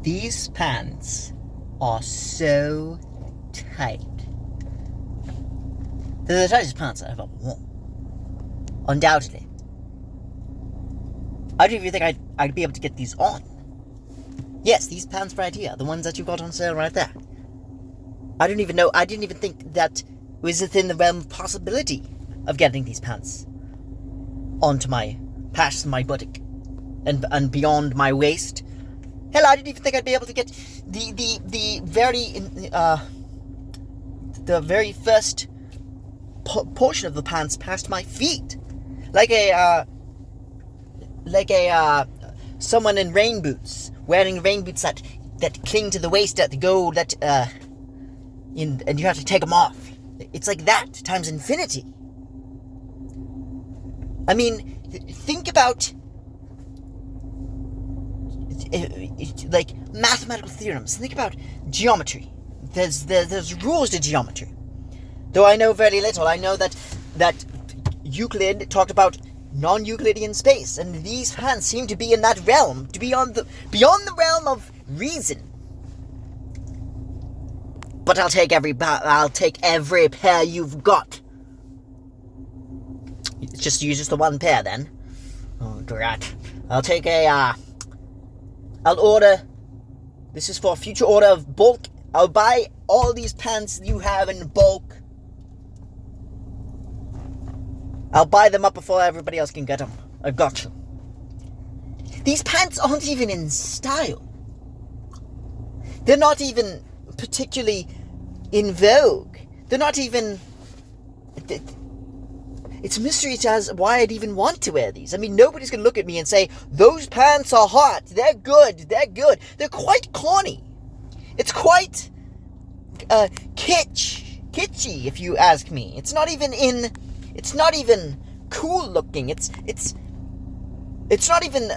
These pants are so tight. They're the tightest pants I've ever worn. Undoubtedly. I don't even think I'd be able to get these on. Yes, these pants right here, the ones that you got on sale right there. I didn't even think that was within the realm of possibility of getting these pants past my buttock and beyond my waist. Hell, I didn't even think I'd be able to get the very first portion of the pants past my feet, like someone in rain boots, wearing rain boots that cling to the waist at the goal and you have to take them off. It's like that times infinity. I mean, think about like mathematical theorems. Think about geometry. There's rules to geometry. Though I know very little, I know that Euclid talked about non-Euclidean space, and these pants seem to be in that realm, to be beyond the realm of reason. But I'll take every pair you've got. Just use the one pair then. Oh, drat. I'll take I'll order. This is for a future order of bulk. I'll buy all these pants you have in bulk. I'll buy them up before everybody else can get them. I got you. These pants aren't even in style. They're not even particularly in vogue. They're not even... It's a mystery as why I'd even want to wear these. I mean, nobody's going to look at me and say, those pants are hot. They're good. They're quite corny. It's quite kitschy, if you ask me. It's not even cool looking. It's not even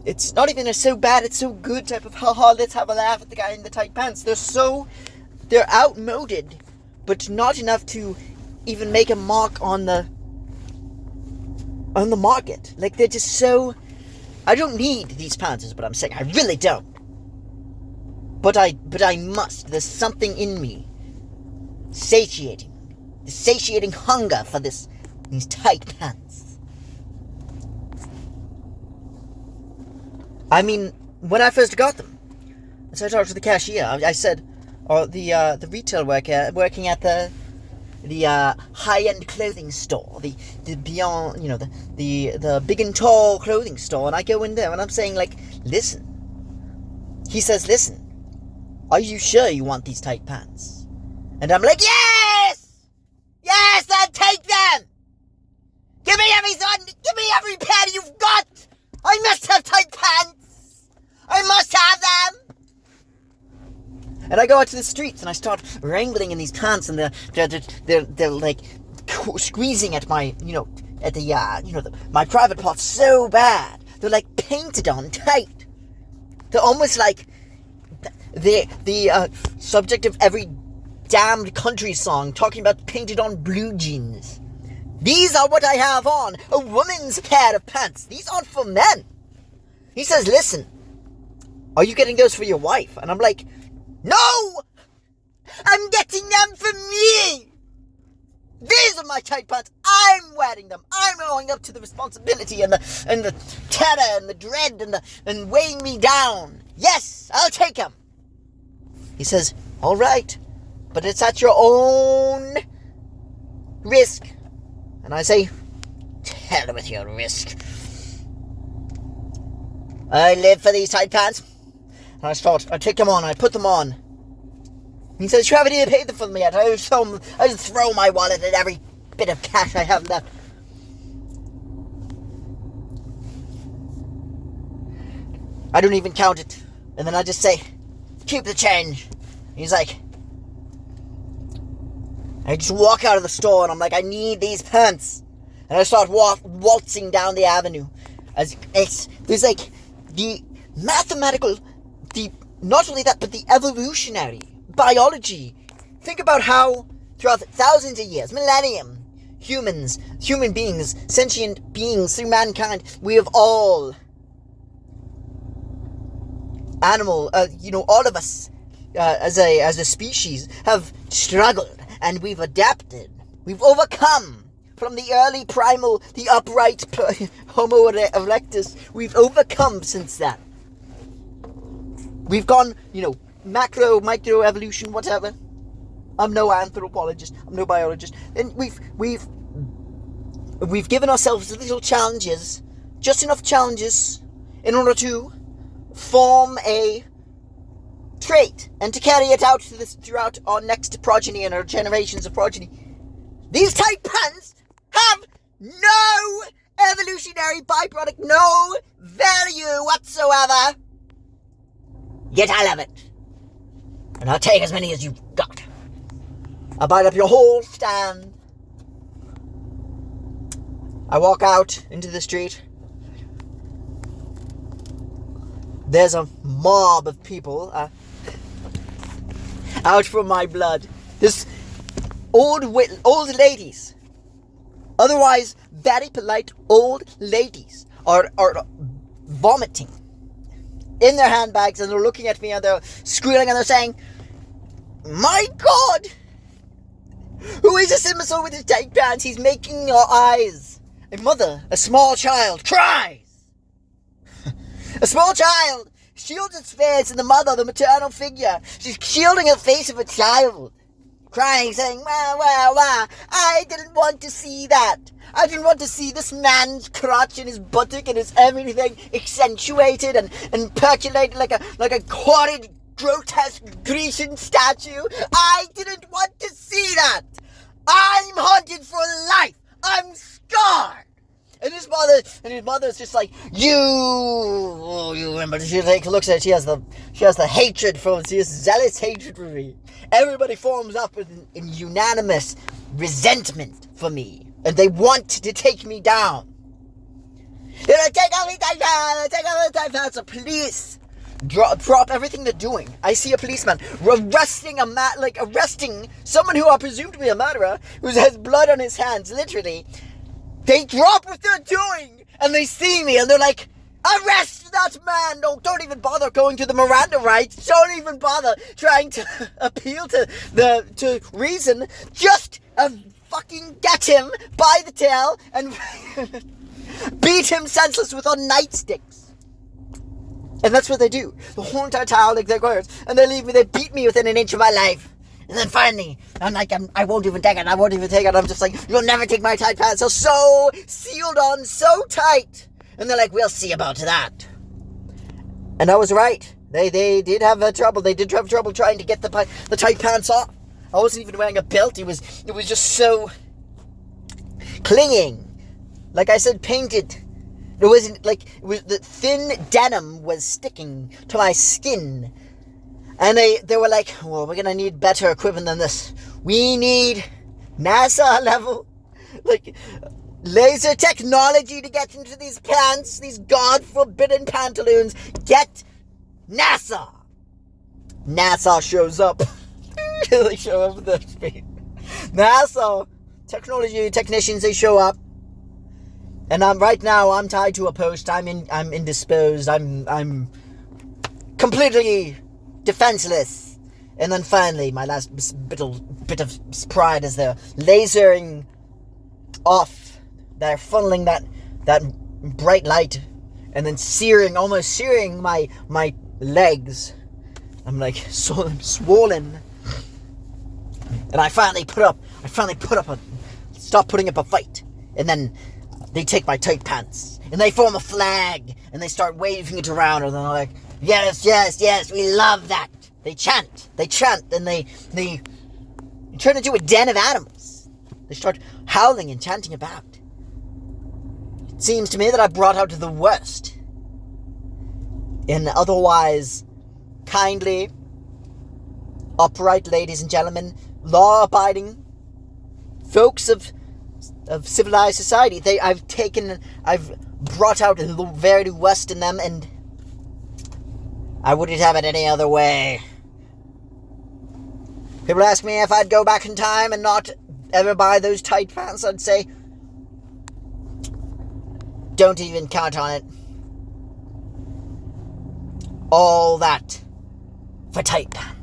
it's not even a so bad it's so good type of haha, let's have a laugh at the guy in the tight pants. They're outmoded, but not enough to even make a mark on the market. Like, they're just so... I don't need these pants is what I'm saying. I really don't. But I must. There's something in me satiating hunger for these tight pants. I mean, when I first got them, so I talked to the cashier. I said, or the retail worker working at the high-end clothing store, the beyond, the big and tall clothing store, and I go in there and I'm saying, like, listen. He says, listen, are you sure you want these tight pants? And I'm like, yes, I'll take them. Give me every pair you've got. I must have tight pants. I must have them. And I go out to the streets and I start wrangling in these pants, and they're like squeezing at my, my private parts so bad. They're like painted on tight. They're almost like the subject of every damned country song talking about painted on blue jeans. These are what I have on, a woman's pair of pants. These aren't for men. He says, listen, are you getting those for your wife? And I'm like, no! I'm getting them for me! These are my tight pants. I'm wearing them. I'm owing up to the responsibility and the terror and the dread and weighing me down. Yes, I'll take them. He says, all right, but it's at your own risk. And I say, hell with your risk. I live for these tight pants. And I take them on, I put them on. He says, you haven't even paid them for them yet. I just throw my wallet at every bit of cash I have left. I don't even count it. And then I just say, keep the change. He's like, I just walk out of the store and I'm like, I need these pants. And I start waltzing down the avenue. There's like the mathematical, not only that, but the evolutionary biology. Think about how throughout thousands of years, millennium, human beings, sentient beings through mankind, we have all animal, all of us as a species have struggled, and we've adapted. We've overcome from the early primal, the upright Homo erectus. We've overcome since then. We've gone, macro, micro evolution, whatever. I'm no anthropologist. I'm no biologist. And we've given ourselves little challenges, just enough challenges, in order to form a trait and to carry it out throughout our next progeny and our generations of progeny. These tight pants have no evolutionary byproduct, no value whatsoever. Yet I love it. And I'll take as many as you've got. I'll bite up your whole stand. I walk out into the street. There's a mob of people out for my blood. This old ladies, otherwise very polite old ladies, are vomiting in their handbags, and they're looking at me and they're squealing and they're saying, "My God, who is this imbecile with his tight pants? He's making your eyes." A mother, a small child, cries. A small child shields its face, and the mother, the maternal figure, she's shielding the face of a child, crying, saying, "Wah, wah, wah, I didn't want to see that. I didn't want to see this man's crotch and his buttock and his everything accentuated and percolated like a horrid, grotesque Grecian statue. I didn't want to see that. I'm haunted for life. I'm scarred." And his mother's just like, you remember, she looks at it, she has the hatred for it, she has zealous hatred for me. Everybody forms up in unanimous resentment for me, and they want to take me down. They're like, take off the tight pants, the police drop everything they're doing. I see a policeman arresting someone who I presume to be a murderer, who has blood on his hands, literally. They drop what they're doing, and they see me, and they're like, "Arrest that man! No, don't even bother going to the Miranda rights. Don't even bother trying to appeal to reason. Just fucking get him by the tail and beat him senseless with our nightsticks." And that's what they do. The whole entire time, like they're girls, and they leave me. They beat me within an inch of my life. And then finally, I'm like, I won't even take it. I'm just like, "You'll never take my tight pants. They're so sealed on, so tight." And they're like, "We'll see about that." And I was right. They did have trouble. They did have trouble trying to get the tight pants off. I wasn't even wearing a belt. It was just so clinging. Like I said, painted. It wasn't like, the thin denim was sticking to my skin. And they were like, "Well, we're going to need better equipment than this. We need NASA level, laser technology to get into these pants, these God-forbidden pantaloons. Get NASA." NASA shows up. They show up at the speed. NASA technology technicians, they show up. And right now I'm tied to a post. I'm indisposed. I'm completely defenseless. And then finally, my last bit of pride is they're lasering off. They're funneling that bright light, and then almost searing my legs. I'm like, so I'm swollen. And I finally stop putting up a fight. And then they take my tight pants, and they form a flag, and they start waving it around, and they're like, yes, we love that. They chant, and they turn into a den of animals. They start howling and chanting about. It seems to me that I brought out the worst in otherwise kindly, upright ladies and gentlemen, law-abiding folks of civilized society. I've brought out the very worst in them, and I wouldn't have it any other way. People ask me if I'd go back in time and not ever buy those tight pants. I'd say, don't even count on it. All that for Tight Pants.